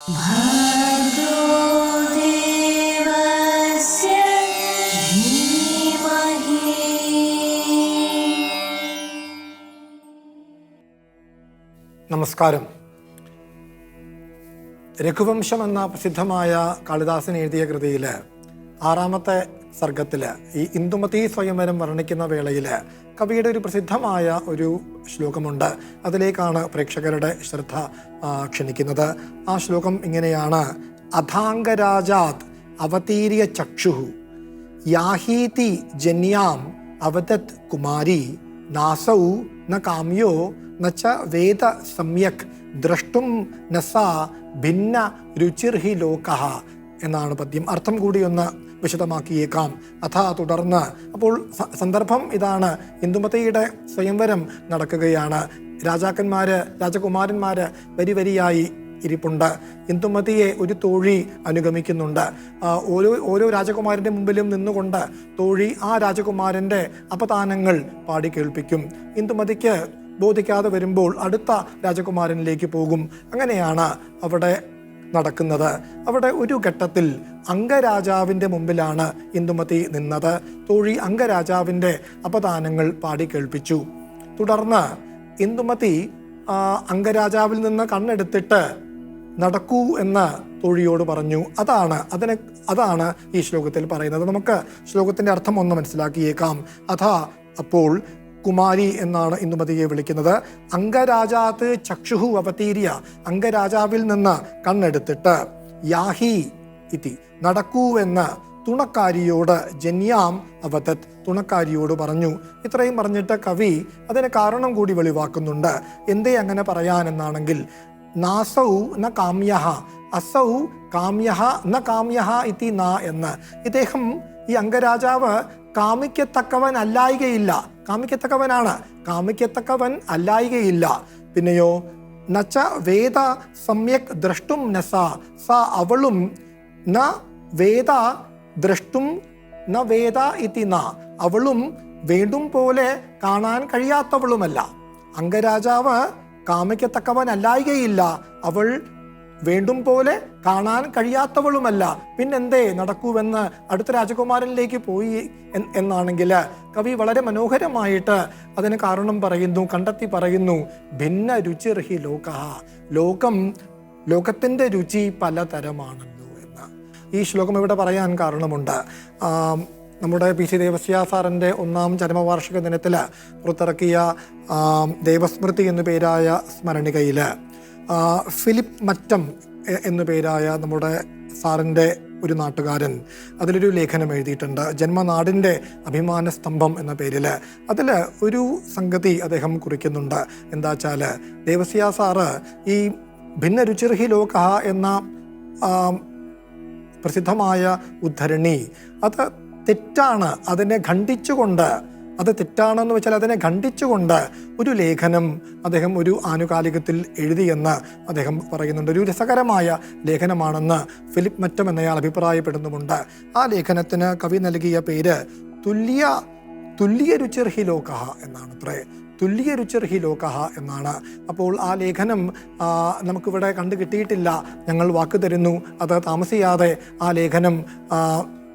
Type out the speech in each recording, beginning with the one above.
നമസ്കാരം. രഘുവംശം എന്ന പ്രസിദ്ധമായ കാളിദാസൻ എഴുതിയ കൃതിയിൽ 6ാമത്തെ സർഗത്തിൽ ഈ ഇന്ദുമതി സ്വയംവരം വർണ്ണിക്കുന്ന വേളയിൽ കവിയുടെ ഒരു പ്രസിദ്ധമായ ഒരു ശ്ലോകമുണ്ട്. അതിലേക്കാണ് പ്രേക്ഷകരുടെ ശ്രദ്ധ ക്ഷണിക്കുന്നത്. ആ ശ്ലോകം ഇങ്ങനെയാണ്: അഥാംഗരാജാത് അവതീര്യ ചക്ഷുഹു യാഹീതി ജന്യാം അവദത് കുമാരി നാസൗ ന കാമ്യോ നച്ച വേദ സമ്യക് ദ്രഷ്ടും നസാ ഭിന്ന രുചിർഹി ലോകഃ എന്നാണ് പദ്യം. അർത്ഥം കൂടി ഒന്ന് വിശദമാക്കിയേക്കാം. തുടർന്ന് അപ്പോൾ സന്ദർഭം ഇതാണ്. ഇന്ദുമതിയുടെ സ്വയംവരം നടക്കുകയാണ്. രാജകുമാരന്മാര് വരിയായി ഇരിപ്പുണ്ട്. ഇന്ദുമതിയെ ഒരു തോഴി അനുഗമിക്കുന്നുണ്ട്. ഓരോ രാജകുമാരന്റെ മുമ്പിലും നിന്നുകൊണ്ട് തോഴി ആ രാജകുമാരന്റെ അപദാനങ്ങൾ പാടി കേൾപ്പിക്കും. ഇന്ദുമതിക്ക് ബോധിക്കാതെ വരുമ്പോൾ അടുത്ത രാജകുമാരനിലേക്ക് പോകും. അങ്ങനെയാണ് അവിടെ നടക്കുന്നത്. അവിടെ ഒരു ഘട്ടത്തിൽ അംഗരാജാവിൻ്റെ മുമ്പിലാണ് ഇന്ദുമതി നിന്നത്. തോഴി അംഗരാജാവിൻ്റെ അപദാനങ്ങൾ പാടി കേൾപ്പിച്ചു. തുടർന്ന് ഇന്ദുമതി അംഗരാജാവിൽ നിന്ന് കണ്ണെടുത്തിട്ട് നടക്കൂ എന്ന് തോഴിയോട് പറഞ്ഞു. അതാണ് ഈ ശ്ലോകത്തിൽ പറയുന്നത്. നമുക്ക് ശ്ലോകത്തിന്റെ അർത്ഥം ഒന്ന് മനസ്സിലാക്കിയേക്കാം. അപ്പോൾ കുമാരി എന്നാണ് ഇന്ദുമതിയെ വിളിക്കുന്നത്. അംഗരാജാത്ത് ചക്ഷുഹു അവതീര്യ, അംഗരാജാവിൽ നിന്ന് കണ്ണെടുത്തിട്ട് യാഹി ഇതി നടക്കൂ എന്ന് തുണക്കാരിയോട് ജന്യാം അവതത് തുണക്കാരിയോട് പറഞ്ഞു. ഇത്രയും പറഞ്ഞിട്ട് കവി അതിന് കാരണം കൂടി വെളിവാക്കുന്നുണ്ട്. എന്തേ അങ്ങനെ പറയാനെന്നാണെങ്കിൽ, നാസൗ ന കാമ്യഹ അസൗ കാമ്യഹ ന കാമ്യഹ ഇതി ന എന്ന്. ഇദ്ദേഹം ഈ അംഗരാജാവ് കാമിക്കത്തക്കവൻ അല്ലായികയില്ല. പിന്നെയോ നച്ച വേദ സമ്യക് ദ്രഷ്ടും നസ സ അവളും ന വേദ ദ്രഷ്ടും ന വേദ ഇതി ന അവളും വേണ്ടും പോലെ കാണാൻ കഴിയാത്തവളുമല്ല. അംഗരാജാവ് കാമിക്കത്തക്കവൻ അല്ലായികയില്ല, അവൾ വേണ്ടും പോലെ കാണാൻ കഴിയാത്തവളുമല്ല. പിന്നെന്തേ നടക്കൂവെന്ന് അടുത്ത രാജകുമാരനിലേക്ക് പോയി എന്നാണെങ്കിൽ കവി വളരെ മനോഹരമായിട്ട് അതിന് കാരണം പറയുന്നു, കണ്ടെത്തി പറയുന്നു. ഭിന്ന രുചിർഹി ലോകഃ, ലോകത്തിൻ്റെ രുചി പലതരമാണല്ലോ എന്ന് ഈ ശ്ലോകം ഇവിടെ പറയാൻ കാരണമുണ്ട്. നമ്മുടെ പി സി ദേവസ്യ സാറിൻ്റെ 1ാം ചരമവാർഷിക ദിനത്തിൽ പുറത്തിറക്കിയ ദേവസ്മൃതി എന്നു പേരായ സ്മരണികയിൽ ഫിലിപ്പ് മറ്റം എന്നു പേരായ നമ്മുടെ സാറിൻ്റെ ഒരു നാട്ടുകാരൻ അതിലൊരു ലേഖനം എഴുതിയിട്ടുണ്ട്. ജന്മനാടിൻ്റെ അഭിമാന സ്തംഭം എന്ന പേരിൽ. അതിൽ ഒരു സംഗതി അദ്ദേഹം കുറിക്കുന്നുണ്ട്. എന്താ വെച്ചാൽ, ദേവസ്യ സാറ് ഈ ഭിന്ന രുചിർഹി ലോകഃ എന്ന പ്രസിദ്ധമായ ഉദ്ധരണി അത് തെറ്റാണ്, അത് തെറ്റാണെന്ന് വെച്ചാൽ അതിനെ ഖണ്ഡിച്ചുകൊണ്ട് ഒരു ലേഖനം അദ്ദേഹം ഒരു ആനുകാലികത്തിൽ എഴുതിയെന്ന് അദ്ദേഹം പറയുന്നുണ്ട്. ഒരു രസകരമായ ലേഖനമാണെന്ന് ഫിലിപ്പ് മറ്റം എന്നയാൾ അഭിപ്രായപ്പെടുന്നുമുണ്ട്. ആ ലേഖനത്തിന് കവി നൽകിയ പേര് തുല്യ രുചിർഹി ലോകഃ എന്നാണ്. തുല്യ രുചിർഹി ലോകഃ എന്നാണ്. അപ്പോൾ ആ ലേഖനം നമുക്കിവിടെ കണ്ടു കിട്ടിയിട്ടില്ല. ഞങ്ങൾ വാക്ക് തരുന്നു, അത് താമസിയാതെ ആ ലേഖനം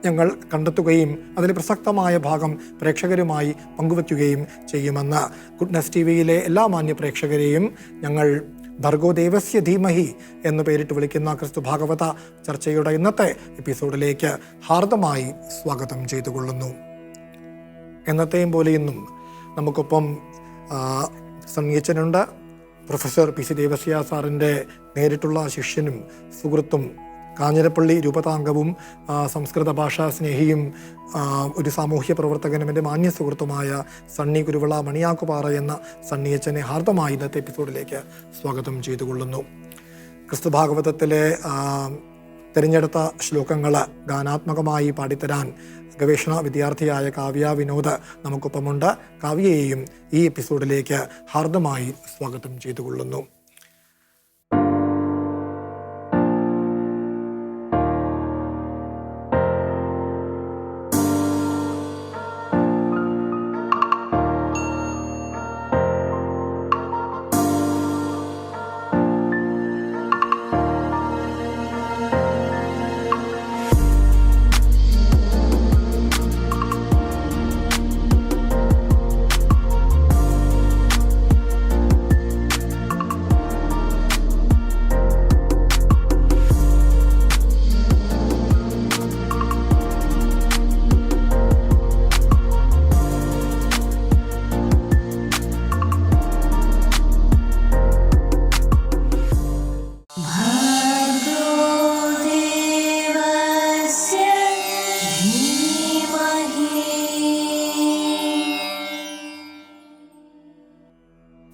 ഞങ്ങൾ കണ്ടെത്തുകയും അതിൽ പ്രസക്തമായ ഭാഗം പ്രേക്ഷകരുമായി പങ്കുവയ്ക്കുകയും ചെയ്യുമെന്ന് ഗുഡ്നസ് ടിവിയിലെ എല്ലാ മാന്യ പ്രേക്ഷകരെയും ഞങ്ങൾ ഭർഗോ ദേവസ്യ ധീമഹി എന്ന് പേരിട്ട് വിളിക്കുന്ന ക്രിസ്തു ഭാഗവത ചർച്ചയുടെ ഇന്നത്തെ എപ്പിസോഡിലേക്ക് ഹാർദമായി സ്വാഗതം ചെയ്തുകൊള്ളുന്നു. എന്നത്തെയും പോലെ ഇന്നും നമുക്കൊപ്പം സണ്ണിയച്ചനുണ്ട്. പ്രൊഫസർ പി സി ദേവസ്യ സാറിൻ്റെ നേരിട്ടുള്ള ശിഷ്യനും സുഹൃത്തും കാഞ്ഞിരപ്പള്ളി രൂപതാംഗവും സംസ്കൃത ഭാഷാ സ്നേഹിയും ഒരു സാമൂഹ്യ പ്രവർത്തകനും എൻ്റെ മാന്യ സുഹൃത്തുമായ സണ്ണി കുരുവിള മണിയാക്കുപാറ എന്ന സണ്ണിയച്ചനെ ഹാർദമായി ഇന്നത്തെ എപ്പിസോഡിലേക്ക് സ്വാഗതം ചെയ്തുകൊള്ളുന്നു. ക്രിസ്തു ഭാഗവതത്തിലെ തിരഞ്ഞെടുത്ത ശ്ലോകങ്ങൾ ഗാനാത്മകമായി പാടിത്തരാൻ ഗവേഷണ വിദ്യാർത്ഥിയായ കാവ്യ വിനോദ് നമുക്കൊപ്പമുണ്ട്. കാവ്യയെയും ഈ എപ്പിസോഡിലേക്ക് ഹാർദമായി സ്വാഗതം ചെയ്തുകൊള്ളുന്നു.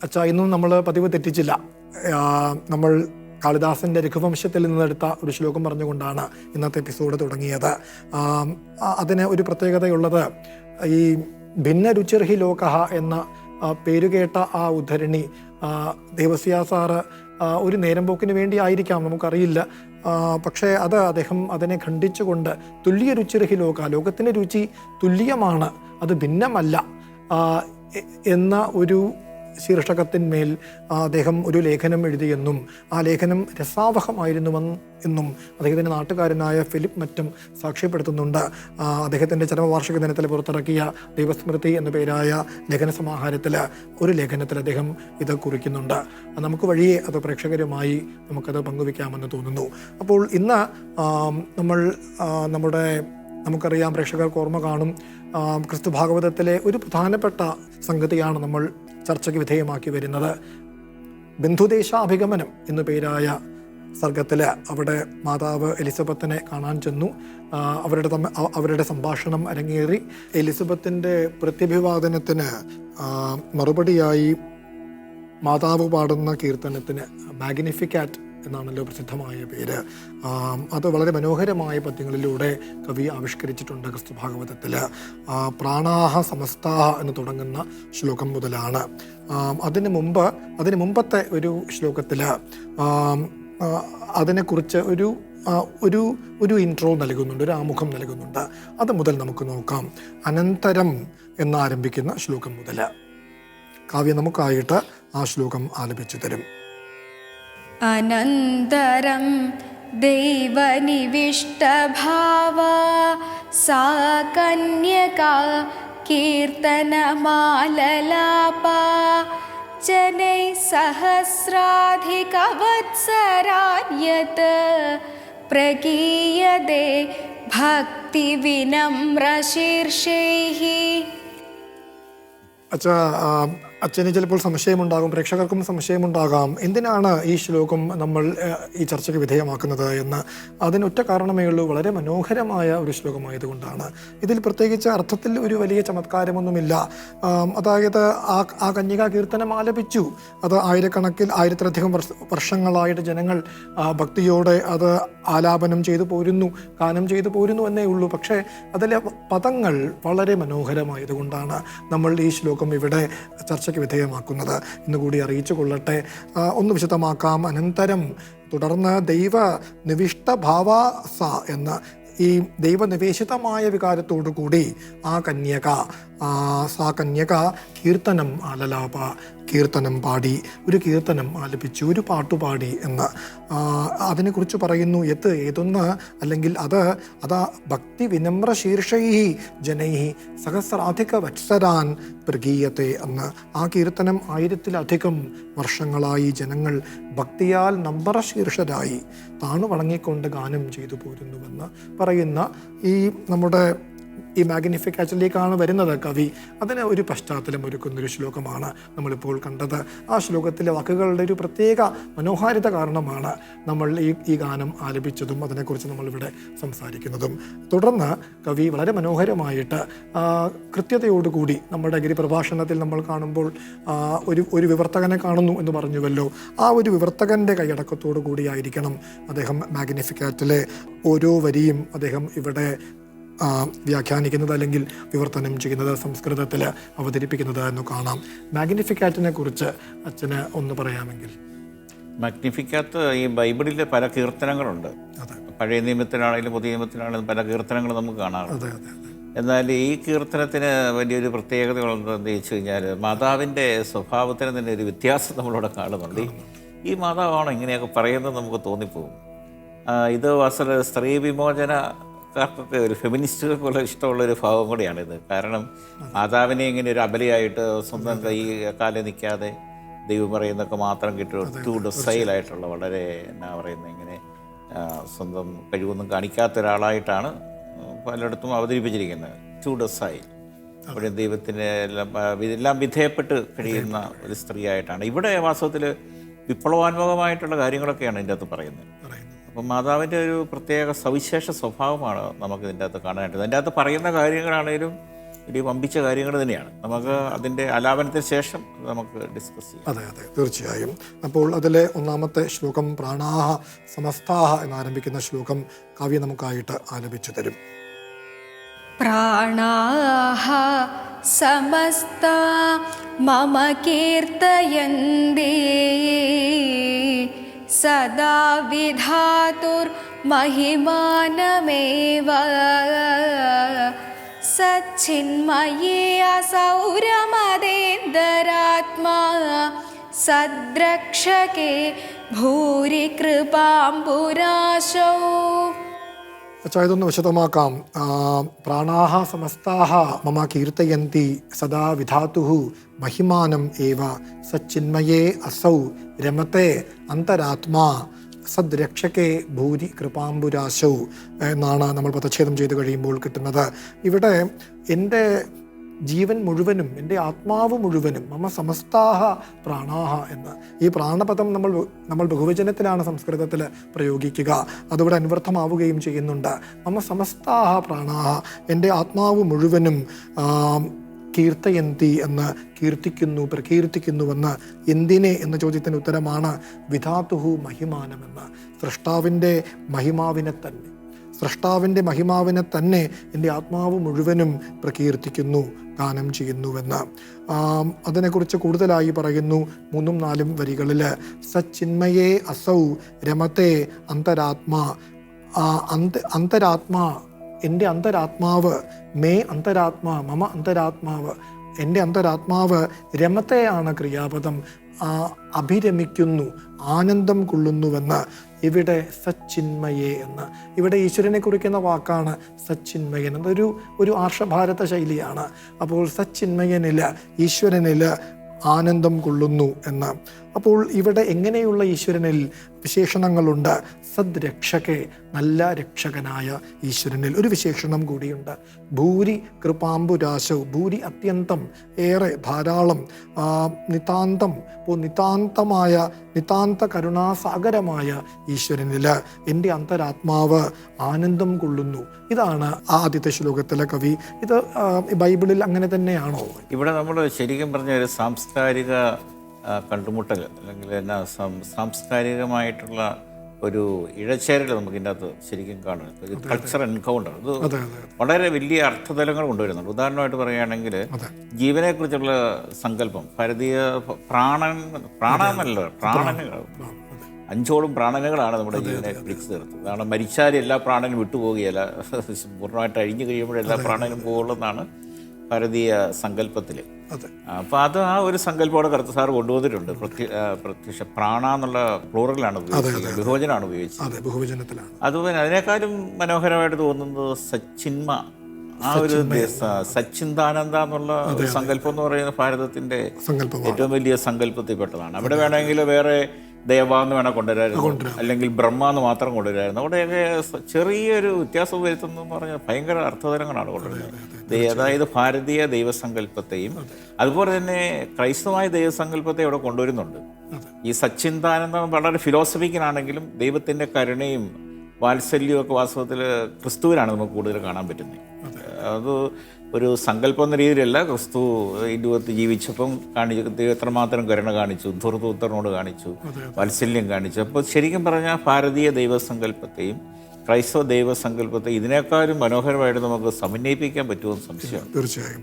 അച്ഛാ ഇന്നും നമ്മൾ പതിവ് തെറ്റിച്ചില്ല. നമ്മൾ കാളിദാസന്റെ രഘുവംശത്തിൽ നിന്നെടുത്ത ഒരു ശ്ലോകം പറഞ്ഞുകൊണ്ടാണ് ഇന്നത്തെ എപ്പിസോഡ് തുടങ്ങിയത്. അതിന് ഒരു പ്രത്യേകതയുള്ളത്, ഈ ഭിന്ന രുചിർഹി ലോകഹ എന്ന പേരുകേട്ട ആ ഉദ്ധരണി ദേവസ്യ സാറ് ഒരു നേരം പോക്കിന് വേണ്ടി ആയിരിക്കാം, നമുക്കറിയില്ല. പക്ഷേ അദ്ദേഹം അതിനെ ഖണ്ഡിച്ചുകൊണ്ട് തുല്യ രുചിർഹി ലോകത്തിൻ്റെ രുചി തുല്യമാണ്, അത് ഭിന്നമല്ല എന്ന ഒരു ശീർഷകത്തിന്മേൽ അദ്ദേഹം ഒരു ലേഖനം എഴുതിയെന്നും ആ ലേഖനം രസാവഹമായിരുന്നുവെന്നും അദ്ദേഹത്തിൻ്റെ നാട്ടുകാരനായ ഫിലിപ്പ് മറ്റും സാക്ഷ്യപ്പെടുത്തുന്നുണ്ട്. അദ്ദേഹത്തിൻ്റെ ചരമവാർഷിക ദിനത്തിൽ പുറത്തിറക്കിയ ദൈവസ്മൃതി എന്ന പേരായ ലേഖന സമാഹാരത്തിൽ ഒരു ലേഖനത്തിൽ അദ്ദേഹം ഇത് കുറിക്കുന്നുണ്ട്. നമുക്ക് വഴിയെ അത് പ്രേക്ഷകരുമായി നമുക്കത് പങ്കുവയ്ക്കാമെന്ന് തോന്നുന്നു. അപ്പോൾ ഇന്ന് നമുക്കറിയാം, പ്രേക്ഷകർക്ക് ഓർമ്മ കാണും, ക്രിസ്തു ഭാഗവതത്തിലെ ഒരു പ്രധാനപ്പെട്ട സംഗതിയാണ് നമ്മൾ ചർച്ചയ്ക്ക് വിധേയമാക്കി വരുന്നത്. ബന്ധുദേശാഭിഗമനം എന്നു പേരായ സർഗത്തിൽ അവിടെ മാതാവ് എലിസബത്തിനെ കാണാൻ ചെന്നു. അവരുടെ സംഭാഷണം അരങ്ങേറി. എലിസബത്തിൻ്റെ പ്രത്യഭിവാദനത്തിന് മറുപടിയായി മാതാവ് പാടുന്ന കീർത്തനത്തിന് മാഗ്നിഫിക്കാറ്റ് എന്നാണല്ലോ പ്രസിദ്ധമായ പേര്. അത് വളരെ മനോഹരമായ പദ്യങ്ങളിലൂടെ കവി ആവിഷ്കരിച്ചിട്ടുണ്ട് ക്രിസ്തു ഭാഗവതത്തിൽ. പ്രാണാഹ സമസ്താഹ എന്ന് തുടങ്ങുന്ന ശ്ലോകം മുതലാണ്. അതിന് മുമ്പത്തെ ഒരു ശ്ലോകത്തിൽ അതിനെക്കുറിച്ച് ഒരു ഇൻട്രോ നൽകുന്നുണ്ട്, ഒരു ആമുഖം നൽകുന്നുണ്ട്. അത് മുതൽ നമുക്ക് നോക്കാം. അനന്തരം എന്നാരംഭിക്കുന്ന ശ്ലോകം മുതൽ കാവ്യ നമുക്കായിട്ട് ആ ശ്ലോകം ആലപിച്ചു തരും. അനന്തരം ദൈവനിവിഷ്ടഭാവാ സാ കന്യകാ കീർത്തനമാലലാപാ ജനൈ സഹസ്രാധികവത്സരാന്യത് പ്രഗീയതേ ഭക്തിവിനമ്രശീർഷൈഃ. അച്ഛന് ചിലപ്പോൾ സംശയമുണ്ടാകും, പ്രേക്ഷകർക്കും സംശയമുണ്ടാകാം, എന്തിനാണ് ഈ ശ്ലോകം നമ്മൾ ഈ ചർച്ചയ്ക്ക് വിധേയമാക്കുന്നത് എന്ന്. അതിനൊറ്റ കാരണമേ ഉള്ളൂ, വളരെ മനോഹരമായ ഒരു ശ്ലോകമായതുകൊണ്ടാണ്. ഇതിൽ പ്രത്യേകിച്ച് അർത്ഥത്തിൽ ഒരു വലിയ ചമത്കാരമൊന്നുമില്ല. അതായത് ആ കന്യകാ കീർത്തനം ആലപിച്ചു. അത് ആയിരത്തിലധികം വർഷങ്ങളായിട്ട് ജനങ്ങൾ ഭക്തിയോടെ അത് ആലാപനം ചെയ്തു പോരുന്നു, ഗാനം ചെയ്തു പോരുന്നു എന്നേ ഉള്ളൂ. പക്ഷേ അതിലെ പദങ്ങൾ വളരെ മനോഹരമായതുകൊണ്ടാണ് നമ്മൾ ഈ ശ്ലോകം ഇവിടെ ചർച്ചയ്ക്ക് വിധേയമാക്കുന്നത് എന്നുകൂടി അറിയിച്ചു കൊള്ളട്ടെ. ഒന്ന് വിശദമാക്കാം. അനന്തരം, തുടർന്ന് ദൈവ നിവിഷ്ടഭാവാസ എന്ന ഈ ദൈവനിവേശിതമായ വികാരത്തോടു കൂടി ആ കന്യക കീർത്തനം ആലലാപ, കീർത്തനം പാടി, ഒരു കീർത്തനം ആലപിച്ചു, ഒരു പാട്ടുപാടി എന്ന് അതിനെക്കുറിച്ച് പറയുന്നു. ഏതൊന്ന് അല്ലെങ്കിൽ അതാ ഭക്തി വിനമ്ര ശീർഷൈഹി ജനൈഹി സഹസ്രാധിക വത്സരാൻ പ്രഗീയത്തെ എന്ന്. ആ കീർത്തനം 1000-ലധികം വർഷങ്ങളായി ജനങ്ങൾ ഭക്തിയാൽ നമ്രശീർഷരായി താണു വണങ്ങിക്കൊണ്ട് ഗാനം ചെയ്തു പോരുന്നുവെന്ന് പറയുന്ന നമ്മുടെ ഈ മാഗ്നിഫിക്കാറ്റിലേക്കാണ് വരുന്നത് കവി. അതിന് ഒരു പശ്ചാത്തലം ഒരുക്കുന്നൊരു ശ്ലോകമാണ് നമ്മളിപ്പോൾ കണ്ടത്. ആ ശ്ലോകത്തിലെ വാക്കുകളുടെ ഒരു പ്രത്യേക മനോഹാരിത കാരണമാണ് നമ്മൾ ഈ ഗാനം ആലപിച്ചതും അതിനെക്കുറിച്ച് നമ്മളിവിടെ സംസാരിക്കുന്നതും. തുടർന്ന് കവി വളരെ മനോഹരമായിട്ട് കൃത്യതയോടുകൂടി നമ്മുടെ ഗിരിപ്രഭാഷണത്തിൽ നമ്മൾ കാണുമ്പോൾ ഒരു വിവർത്തകനെ കാണുന്നു എന്ന് പറഞ്ഞുവല്ലോ, ആ ഒരു വിവർത്തകൻ്റെ കൈയടക്കത്തോടു കൂടിയായിരിക്കണം അദ്ദേഹം മാഗ്നിഫിക്കാറ്റിലെ ഓരോ വരിയും അദ്ദേഹം ഇവിടെ വ്യാഖ്യാനിക്കുന്നത് അല്ലെങ്കിൽ വിവർത്തനം ചെയ്യുന്നത്, സംസ്കൃതത്തിൽ അവതരിപ്പിക്കുന്നത് എന്ന് കാണാം. മാഗ്നിഫിക്കാറ്റിനെ കുറിച്ച് അച്ഛന് ഒന്ന് പറയാമെങ്കിൽ. മാഗ്നിഫിക്കാറ്റ് ഈ ബൈബിളിലെ പല കീർത്തനങ്ങളുണ്ട്. പഴയ നിയമത്തിലാണെങ്കിലും പുതിയ നിയമത്തിലാണെങ്കിലും പല കീർത്തനങ്ങൾ നമുക്ക് കാണാറുണ്ട്. എന്നാൽ ഈ കീർത്തനത്തിന് വലിയൊരു പ്രത്യേകത എന്താണെന്ന് വെച്ച് കഴിഞ്ഞാൽ മാതാവിൻ്റെ സ്വഭാവത്തിന് തന്നെ ഒരു വ്യത്യാസം നമ്മളിവിടെ കാണുന്നുണ്ട്. ഈ മാതാവാണോ ഇങ്ങനെയൊക്കെ പറയുന്നത് നമുക്ക് തോന്നിപ്പോകും. ഇത് സ്ത്രീ വിമോചനക്കാർക്കൊക്കെ ഒരു ഫെമിനിസ്റ്റുകൾക്കുള്ള ഇഷ്ടമുള്ളൊരു ഭാവം കൂടിയാണിത്. കാരണം മാതാവിനെ ഇങ്ങനെ ഒരു അബലയായിട്ട് സ്വന്തം കാലിൽ നിൽക്കാതെ ദൈവം പറയുന്നതൊക്കെ മാത്രം ടു ഡൊസൈലായിട്ടുള്ള വളരെ എന്നാ പറയുന്നത് ഇങ്ങനെ സ്വന്തം കഴിവൊന്നും കാണിക്കാത്ത ഒരാളായിട്ടാണ് പലയിടത്തും അവതരിപ്പിച്ചിരിക്കുന്നത്. ടു ഡൊസൈൽ, അവിടെ ദൈവത്തിന് എല്ലാം വിധേയപ്പെട്ട് കഴിയുന്ന ഒരു സ്ത്രീയായിട്ടാണ്. ഇവിടെ വാസ്തവത്തിൽ വിപ്ലവാത്മകമായിട്ടുള്ള കാര്യങ്ങളൊക്കെയാണ് ഇതിൻ്റെ അകത്ത് പറയുന്നത്. അപ്പം മാതാവിൻ്റെ ഒരു പ്രത്യേക സവിശേഷ സ്വഭാവമാണ് നമുക്ക് ഇതിൻ്റെ അകത്ത് കാണാനായിട്ട്. അതിൻ്റെ അകത്ത് പറയുന്ന കാര്യങ്ങളാണേലും വലിയ വമ്പിച്ച കാര്യങ്ങൾ തന്നെയാണ്. നമുക്ക് അതിൻ്റെ ആലാപനത്തിന് ശേഷം നമുക്ക് ഡിസ്കസ് ചെയ്യാം. അതെ അതെ, തീർച്ചയായും. അപ്പോൾ അതിലെ ഒന്നാമത്തെ ശ്ലോകം പ്രാണാഹ സമസ്താഹ എന്നാരംഭിക്കുന്ന ശ്ലോകം കാവ്യ നമുക്കായിട്ട് ആലപിച്ചു തരും. പ്രാണാഃ സമസ്താ മമ കീർത്തയന്തി സദാ വിധാതുർമഹിമാനമേവ സച്ചിന്മയേ അസൗരമദേന്ദരാത്മാ സദ്രക്ഷകേ ഭൂരി കൃപാംബുരാശോ. അച്ഛാ, ഇതൊന്ന് വിശദമാക്കാം. പ്രാണാഹ സമസ്താഹ മമ കീർത്തയന്തി സദാ വിധാതുഃ മഹിമാനം ഏവ സച്ചിന്മയേ അസൗ രമത്തെ അന്തരാത്മാ സദ്രക്ഷകേ ഭൂരി കൃപാംബുരാശൗ എന്നാണ് നമ്മൾ പദച്ഛേദം ചെയ്ത് കഴിയുമ്പോൾ കിട്ടുന്നത്. ഇവിടെ എൻ്റെ ജീവൻ മുഴുവനും, എൻ്റെ ആത്മാവ് മുഴുവനും, മമ സമസ്താഹ പ്രാണാഹ എന്ന് ഈ പ്രാണപദം നമ്മൾ ബഹുവചനത്തിലാണ് സംസ്കൃതത്തിൽ പ്രയോഗിക്കുക. അതിവിടെ അന്വർത്ഥമാവുകയും ചെയ്യുന്നുണ്ട്. മമ സമസ്താഹ പ്രാണാഹ, എൻ്റെ ആത്മാവ് മുഴുവനും കീർത്തയന്തി എന്ന് കീർത്തിക്കുന്നു, പ്രകീർത്തിക്കുന്നുവെന്ന്. എന്തിനെ എന്ന ചോദ്യത്തിന് ഉത്തരമാണ് വിധാതുഹു മഹിമാനമെന്ന്. സൃഷ്ടാവിൻ്റെ മഹിമാവിനെ തന്നെ എൻ്റെ ആത്മാവ് മുഴുവനും പ്രകീർത്തിക്കുന്നു, ഗാനം ചെയ്യുന്നുവെന്ന്. അതിനെക്കുറിച്ച് കൂടുതലായി പറയുന്നു 3-4 വരികളിൽ. സച്ചിന്മയേ അസൗ രമത്തെ അന്തരാത്മാ. അന്തരാത്മാ, എൻ്റെ അന്തരാത്മാവ്, മേ അന്തരാത്മാ മമ അന്തരാത്മാവ്, എൻ്റെ അന്തരാത്മാവ് രമത്തെയാണ് ക്രിയാപദം, അഭിരമിക്കുന്നു, ആനന്ദം കൊള്ളുന്നുവെന്ന്. ഇവിടെ സച്ചിന്മയെ എന്ന്, ഇവിടെ ഈശ്വരനെ കുറിക്കുന്ന വാക്കാണ് സച്ചിന്മയൻ. അതൊരു ആർഷഭാരത ശൈലിയാണ്. അപ്പോൾ സച്ചിന്മയനിൽ, ഈശ്വരനിൽ ആനന്ദം കൊള്ളുന്നു എന്ന്. അപ്പോൾ ഇവിടെ എങ്ങനെയുള്ള ഈശ്വരനിൽ വിശേഷണങ്ങളുണ്ട്. സദ്രക്ഷകെ, നല്ല രക്ഷകനായ ഈശ്വരനിൽ ഒരു വിശേഷണം കൂടിയുണ്ട്. ഭൂരി കൃപാംബുരാശൗ, ഭൂരി അത്യന്തം, ഏറെ, ധാരാളം, നിതാന്തം, നിതാന്തമായ, നിതാന്ത കരുണാസാഗരമായ ഈശ്വരനിൽ എൻ്റെ അന്തരാത്മാവ് ആനന്ദം കൊള്ളുന്നു. ഇതാണ് ആദ്യത്തെ ശ്ലോകത്തിലെ കവി. ഇത് ബൈബിളിൽ അങ്ങനെ തന്നെയാണോ? ഇവിടെ നമ്മൾ ശരിക്കും പറഞ്ഞ ഒരു സാംസ്കാരിക കണ്ടുമുട്ടൽ, അല്ലെങ്കിൽ എന്നാ സാംസ്കാരികമായിട്ടുള്ള ഒരു ഇഴച്ചേരൽ നമുക്ക് ഇതിൻ്റെ അകത്ത് ശരിക്കും കാണും. ഒരു കൾച്ചർ എൻകൗണ്ടർ, ഇത് വളരെ വലിയ അർത്ഥതലങ്ങൾ കൊണ്ടുവരുന്നുണ്ട്. ഉദാഹരണമായിട്ട് പറയുകയാണെങ്കിൽ ജീവനെക്കുറിച്ചുള്ള സങ്കല്പം, ഭാരതീയ പ്രാണനല്ല, 5 പ്രാണനുകളാണ് നമ്മുടെ ജീവനെ പിടിച്ചു തീർത്തത്. അതാണ് മരിച്ചാൽ എല്ലാ പ്രാണനും വിട്ടുപോകുകയല്ല, പൂർണ്ണമായിട്ട് അഴിഞ്ഞു കഴിയുമ്പോൾ എല്ലാ പ്രാണനും പോകുള്ളതെന്നാണ് ഭാരതീയ സങ്കല്പത്തിൽ. അപ്പോൾ അത് ആ ഒരു സങ്കല്പോടെ കറുത്ത സാർ കൊണ്ടുവന്നിട്ടുണ്ട്. പ്രത്യക്ഷ പ്രാണ എന്നുള്ള പ്ലൂറലാണ് ഉപയോഗിച്ചത്, ബഹുവചനമാണ് ഉപയോഗിച്ചത്. അതുപോലെ അതിനേക്കാളും മനോഹരമായിട്ട് തോന്നുന്നത് സച്ചിന്മ, ആ ഒരു സച്ചിന്താനന്ദ എന്നുള്ള ഒരു സങ്കല്പം എന്ന് പറയുന്നത് ഭാരതത്തിന്റെ ഏറ്റവും വലിയ സങ്കല്പത്തിൽപ്പെട്ടതാണ്. അവിടെ വേണമെങ്കിൽ വേറെ ദേവ എന്ന് വേണം കൊണ്ടുവരായിരുന്നു, അല്ലെങ്കിൽ ബ്രഹ്മ എന്ന് മാത്രം കൊണ്ടുവരായിരുന്നു. അവിടെയൊക്കെ ചെറിയൊരു വ്യത്യാസം വരുത്തുന്നതെന്ന് പറഞ്ഞാൽ ഭയങ്കര അർത്ഥതലങ്ങളാണ് കൊണ്ടുവരുന്നത്. അതായത് ഭാരതീയ ദൈവസങ്കല്പത്തെയും അതുപോലെ തന്നെ ക്രൈസ്തവമായ ദൈവസങ്കല്പത്തെ ഇവിടെ കൊണ്ടുവരുന്നുണ്ട്. ഈ സച്ചിന്താനന്ദം വളരെ ഫിലോസഫിക്കലാണെങ്കിലും ദൈവത്തിൻ്റെ കരുണയും വാത്സല്യവും ഒക്കെ വാസ്തവത്തിൽ ക്രിസ്തുവിനാണ് നമുക്ക് കൂടുതൽ കാണാൻ പറ്റുന്നത്. അത് ഒരു സങ്കല്പം എന്ന രീതിയിലല്ല, ക്രിസ്തു ലോകത്ത് ജീവിച്ചപ്പം എത്രമാത്രം കരുണ കാണിച്ചു, ധൂർത്തൂത്തറിനോട് കാണിച്ചു, വാത്സല്യം കാണിച്ചു. അപ്പോൾ ശരിക്കും പറഞ്ഞാൽ ഭാരതീയ ദൈവസങ്കല്പത്തെയും ക്രൈസ്തവ ദൈവസങ്കല്പത്തെ ഇതിനേക്കാളും മനോഹരമായിട്ട് നമുക്ക് സമന്വയിപ്പിക്കാൻ പറ്റുമെന്ന് സംശയമാണ്. തീർച്ചയായും.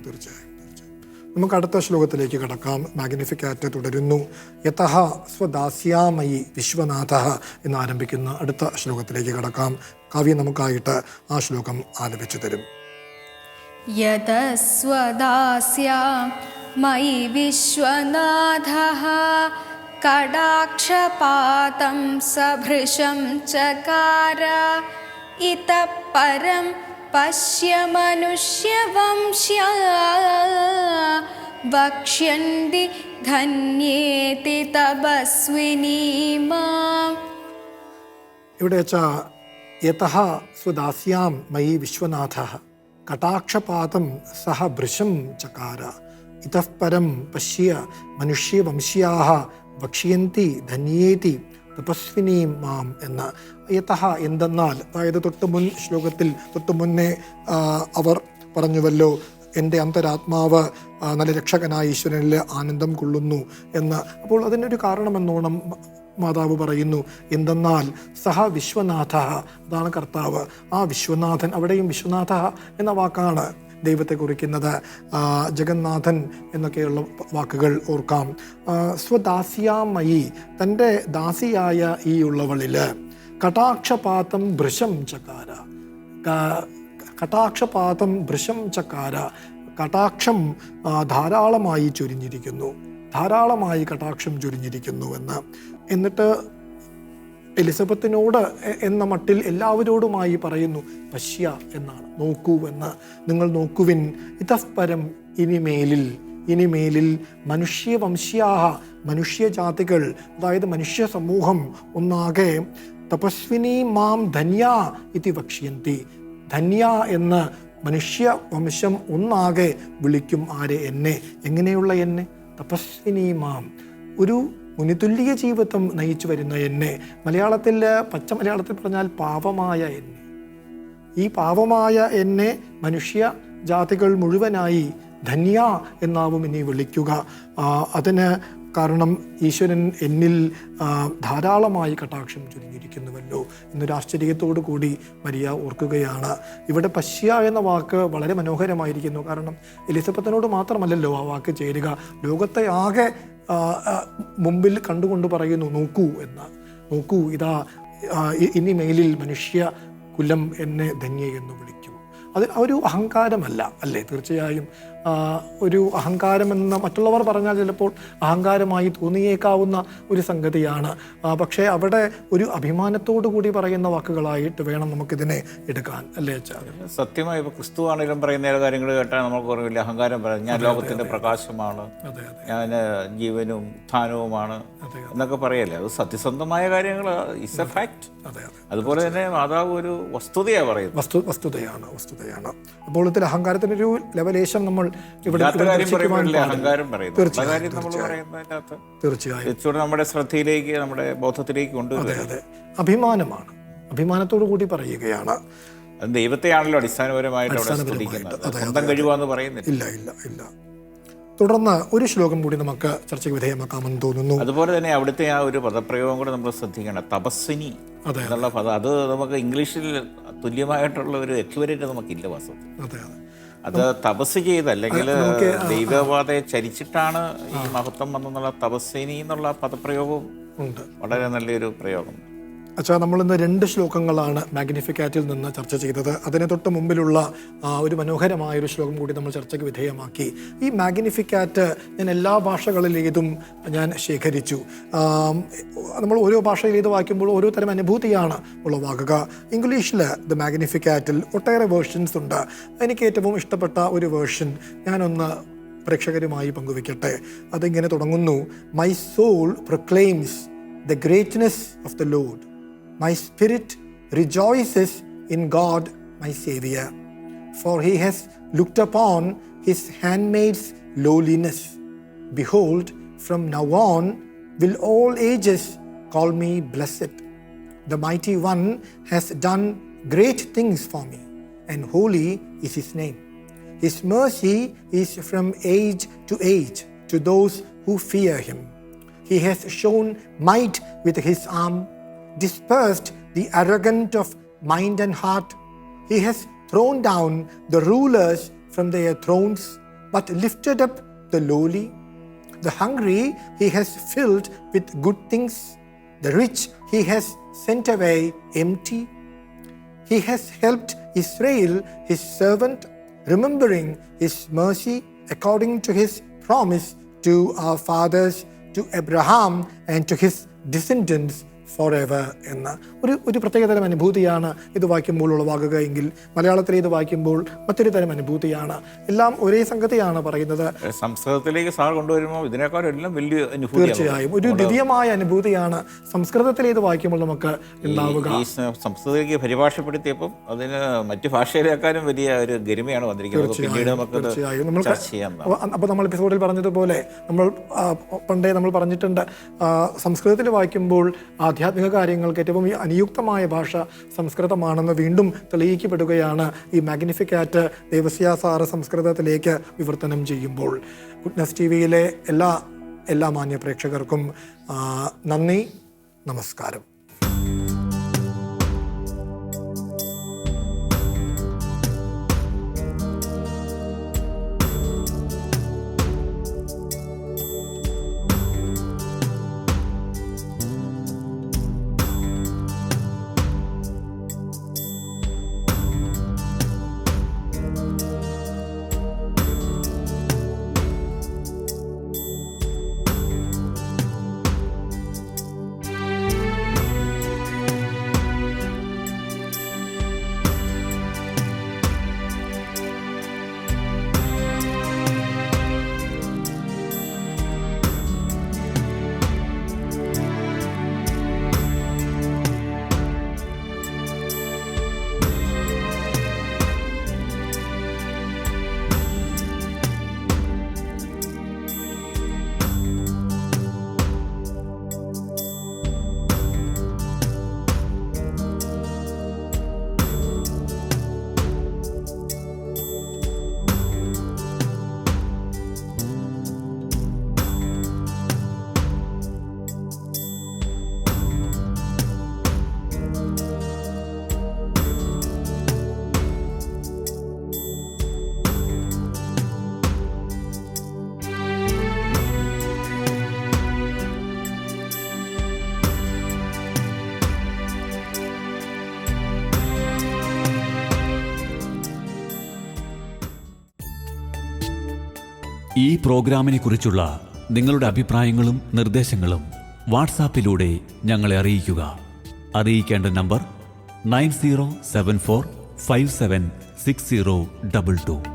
നമുക്ക് അടുത്ത ശ്ലോകത്തിലേക്ക് കടക്കാം. മാഗ്നിഫിക്കാറ്റ് തുടരുന്നു. യതഃ സ്വദാസ്യാമയി വിശ്വനാഥഃ എന്നാരംഭിക്കുന്ന അടുത്ത ശ്ലോകത്തിലേക്ക് കടക്കാം. കാവ്യം നമുക്കായിട്ട് ആ ശ്ലോകം ആലപിച്ചു തരും. യതഃ സ്വദാസ്യാമയി വിശ്വനാഥഃ കടാക്ഷപാതം സഭൃശം ചകാര ഇതഃ പരം പശ്യ മനുഷ്യവംശ്യാ വക്ഷ്യന്തി ധന്യേതി തപസ്വിനീ മാം. ഇവിടെ വെച്ചാൽ യതഃ സ്വദാസ്യാം മയി വിശ്വനാഥഃ കടാക്ഷപാതം സഹ ഭൃശം ചകാര ഇതഃ പരം പശ്യ മനുഷ്യവംശ്യാഃ വക്ഷ്യന്തി ധന്യേതി തപസ്വിനീം മാം എന്ന്. യതഃ എന്തെന്നാൽ, അതായത് തൊട്ടുമുൻ ശ്ലോകത്തിൽ തൊട്ടുമുന്നേ അവർ പറഞ്ഞുവല്ലോ, എൻ്റെ അന്തരാത്മാവ് നല്ല രക്ഷകനായ ഈശ്വരനിൽ ആനന്ദം കൊള്ളുന്നു എന്ന്. അപ്പോൾ അതിനൊരു കാരണമെന്നോണം മാതാവ് പറയുന്നു, എന്തെന്നാൽ സഹ വിശ്വനാഥ, അതാണ് കർത്താവ്, ആ വിശ്വനാഥൻ, അവിടെയും വിശ്വനാഥ എന്ന വാക്കാണ് ദൈവത്തെ കുറിക്കുന്നത്. ജഗന്നാഥൻ എന്നൊക്കെയുള്ള വാക്കുകൾ ഓർക്കാം. സ്വദാസ്യാമയി, തൻ്റെ ദാസിയായ ഈ ഉള്ളവളിൽ കടാക്ഷപാതം ഭൃശം ചകാര, കടാക്ഷപാതം ഭൃശം ചകാര, കടാക്ഷം ധാരാളമായി ചൊരിഞ്ഞിരിക്കുന്നു, ധാരാളമായി കടാക്ഷം ചൊരിഞ്ഞിരിക്കുന്നു എന്ന്. എന്നിട്ട് എലിസബത്തിനോട് എന്ന മട്ടിൽ എല്ലാവരോടുമായി പറയുന്നു, പശ്യ എന്നാണ്, നോക്കൂ എന്ന്, നിങ്ങൾ നോക്കുവിൻ, ഇതഃപരം ഇനിമേലിൽ മനുഷ്യവംശ്യാഹ, മനുഷ്യജാതികൾ, അതായത് മനുഷ്യ സമൂഹം ഒന്നാകെ തപസ്വിനി മാം ധന്യ ഇതി വക്ഷ്യന്തി, ധന്യ എന്ന് മനുഷ്യവംശം ഒന്നാകെ വിളിക്കും. ആരെ? എന്നെ. എങ്ങനെയുള്ള എന്നെ? തപസ്വിനി മാം, ഒരു മുനിതുല്യ ജീവിതം നയിച്ചു വരുന്ന എന്നെ. മലയാളത്തിൽ, പച്ച മലയാളത്തിൽ പറഞ്ഞാൽ പാവമായ എന്നെ. ഈ പാവമായ എന്നെ മനുഷ്യ ജാതികൾ മുഴുവനായി ധന്യ എന്നാവും ഇനി വിളിക്കുക. അതിന് കാരണം ഈശ്വരൻ എന്നിൽ ധാരാളമായി കടാക്ഷം ചൊരിഞ്ഞിരിക്കുന്നുവല്ലോ എന്നൊരു ആശ്ചര്യത്തോടു കൂടി മരിയ ഓർക്കുകയാണ്. ഇവിടെ പശ്യ എന്ന വാക്ക് വളരെ മനോഹരമായിരിക്കുന്നു. കാരണം എലിസബത്തിനോട് മാത്രമല്ലല്ലോ ആ വാക്ക് ചേരുക, ലോകത്തെ ആകെ മുമ്പിൽ കണ്ടുകൊണ്ട് പറയുന്നു, നോക്കൂ എന്ന്. നോക്കൂ, ഇതാ ഇനിമേലിൽ മനുഷ്യ കുലം എന്നെ ധന്യ എന്ന് വിളിക്കും. അത് ഒരു അഹങ്കാരമല്ല അല്ലേ? തീർച്ചയായും ഒരു അഹങ്കാരമെന്ന് മറ്റുള്ളവർ പറഞ്ഞാൽ ചിലപ്പോൾ അഹങ്കാരമായി തോന്നിയേക്കാവുന്ന ഒരു സംഗതിയാണ്. പക്ഷേ അവിടെ ഒരു അഭിമാനത്തോടു കൂടി പറയുന്ന വാക്കുകളായിട്ട് വേണം നമുക്കിതിനെ എടുക്കാൻ, അല്ലേ അച്ഛാ? സത്യമായി ഇപ്പോൾ ക്രിസ്തു ആണെങ്കിലും പറയുന്ന കാര്യങ്ങൾ കേട്ടാൽ നമുക്ക് വലിയ അഹങ്കാരം പറയാം. ഞാൻ ലോകത്തിൻ്റെ പ്രകാശമാണ്, ഞാൻ ജീവനും ഉത്ഥാനവുമാണ് എന്നൊക്കെ പറയല്ലേ. അത് സത്യസന്ധമായ കാര്യങ്ങൾ, ഇറ്റ്സ് എ ഫാക്ട്. അതുപോലെ തന്നെ മാതാവ് ഒരു വസ്തുതയാണ് പറയുന്നത്. വസ്തുതയാണ്. അപ്പോൾ ഇതിൽ അഹങ്കാരത്തിനൊരു ലെവലേശം നമ്മൾ തീർച്ചയായും നമ്മുടെ ശ്രദ്ധയിലേക്ക്, നമ്മുടെ ബോധത്തിലേക്ക് കൊണ്ടുവരുന്നത് അഭിമാനമാണ്. അഭിമാനത്തോടു കൂടി പറയുകയാണ്. അത് ദൈവത്തെയാണല്ലോ അടിസ്ഥാനപരമായിട്ട് സ്വന്തം കഴിവാന്ന് പറയുന്നില്ല. ഇല്ല ഇല്ല ഇല്ല. തുടർന്ന് ഒരു ശ്ലോകം കൂടി നമുക്ക് ചർച്ചയ്ക്ക് വിധേയമാക്കാമെന്ന് തോന്നുന്നു. അതുപോലെ തന്നെ അവിടുത്തെ ആ ഒരു പദപ്രയോഗം കൂടെ നമ്മൾ ശ്രദ്ധിക്കണം, തപസ്വിനി എന്നുള്ള പദം. അത് നമുക്ക് ഇംഗ്ലീഷിൽ തുല്യമായിട്ടുള്ള ഒരു എക്വിവലന്റ് നമുക്കില്ല വാസ്തവത്തിൽ. അത് തപസ് ചെയ്ത്, അല്ലെങ്കിൽ ദൈവപാതയെ ചരിച്ചിട്ടാണ് ഈ മഹത്വം വന്നെന്നുള്ള തപസ്വിനി എന്നുള്ള പദപ്രയോഗവും ഉണ്ട്. വളരെ നല്ലൊരു പ്രയോഗം. അച്ഛാ, നമ്മളിന്ന് 2 ശ്ലോകങ്ങളാണ് മാഗ്നിഫിക്കാറ്റിൽ നിന്ന് ചർച്ച ചെയ്തത്. അതിന് തൊട്ട് മുമ്പിലുള്ള ഒരു മനോഹരമായൊരു ശ്ലോകം കൂടി നമ്മൾ ചർച്ചയ്ക്ക് വിധേയമാക്കി. ഈ മാഗ്നിഫിക്കാറ്റ് ഞാൻ എല്ലാ ഭാഷകളിലേതും ഞാൻ ശേഖരിച്ചു. നമ്മൾ ഓരോ ഭാഷയിലേത് വായിക്കുമ്പോൾ ഓരോ തരം അനുഭൂതിയാണ് ഉളവാകുക. ഇംഗ്ലീഷിൽ ദ മാഗ്നിഫിക്കാറ്റിൽ ഒട്ടേറെ വേർഷൻസ് ഉണ്ട്. എനിക്ക് ഏറ്റവും ഇഷ്ടപ്പെട്ട ഒരു വേർഷൻ ഞാനൊന്ന് പ്രേക്ഷകരുമായി പങ്കുവെക്കട്ടെ. അതിങ്ങനെ തുടങ്ങുന്നു: my soul proclaims the greatness of the Lord. My spirit rejoices in God, my Savior, for he has looked upon his handmaid's lowliness. Behold, from now on will all ages call me blessed. The Mighty One has done great things for me, and holy is his name. His mercy is from age to age to those who fear him. He has shown might with his arm, dispersed the arrogant of mind and heart. He has thrown down the rulers from their thrones, but lifted up the lowly. The hungry he has filled with good things. The rich he has sent away empty. He has helped Israel, his servant, remembering his mercy according to his promise to our fathers, to Abraham and to his descendants forever എന്ന ഒരു പ്രത്യേകതരം അനുഭൂതിയാണ് ഇത് വായിക്കുമ്പോൾ ഉളവാകുക എങ്കിൽ, മലയാളത്തിൽ ഇത് വായിക്കുമ്പോൾ മറ്റൊരു തരം അനുഭൂതിയാണ്. എല്ലാം ഒരേ സംഗതിയാണ് പറയുന്നത്. സംസ്കൃതത്തിലേക്ക് സാർ കൊണ്ടുവരുമ്പോൾ ഇതിനേക്കാളെല്ലാം വലിയ അനുഭൂതി, തീർച്ചയായും ഒരു ദ്വിതീയമായ അനുഭൂതിയാണ് സംസ്കൃതത്തിൽ ഇത് വായിക്കുമ്പോൾ നമുക്ക് ഉണ്ടാവുക. ഈ സംസ്കൃതത്തിലേക്ക് പരിഭാഷപ്പെടുത്തിയപ്പോൾ അതിന് മറ്റു ഭാഷയിലേക്കാളും വലിയ ഒരു ഗരിമയാണ് വന്നിരിക്കുന്നത്. പിന്നീട് നമുക്ക് ചർച്ച ചെയ്യാം. അപ്പോൾ നമ്മൾ എപ്പിസോഡിൽ പറഞ്ഞതുപോലെ, നമ്മൾ പണ്ടേ നമ്മൾ പറഞ്ഞിട്ടുണ്ട്, സംസ്കൃതത്തിൽ വായിക്കുമ്പോൾ ആധ്യാത്മിക കാര്യങ്ങൾക്ക് ഏറ്റവും അനുയുക്തമായ ഭാഷ സംസ്കൃതമാണെന്ന് വീണ്ടും തെളിയിക്കപ്പെടുകയാണ് ഈ മാഗ്നിഫിക്കാറ്റ് ദേവസ്യ സാറ് സംസ്കൃതത്തിലേക്ക് വിവർത്തനം ചെയ്യുമ്പോൾ. ഗുഡ്നസ് ടി വിയിലെ എല്ലാ മാന്യ പ്രേക്ഷകർക്കും നന്ദി, നമസ്കാരം. ഈ പ്രോഗ്രാമിനെ കുറിച്ചുള്ള നിങ്ങളുടെ അഭിപ്രായങ്ങളും നിർദ്ദേശങ്ങളും വാട്സാപ്പിലൂടെ ഞങ്ങളെ അറിയിക്കുക. അറിയിക്കേണ്ട നമ്പർ 9074576022.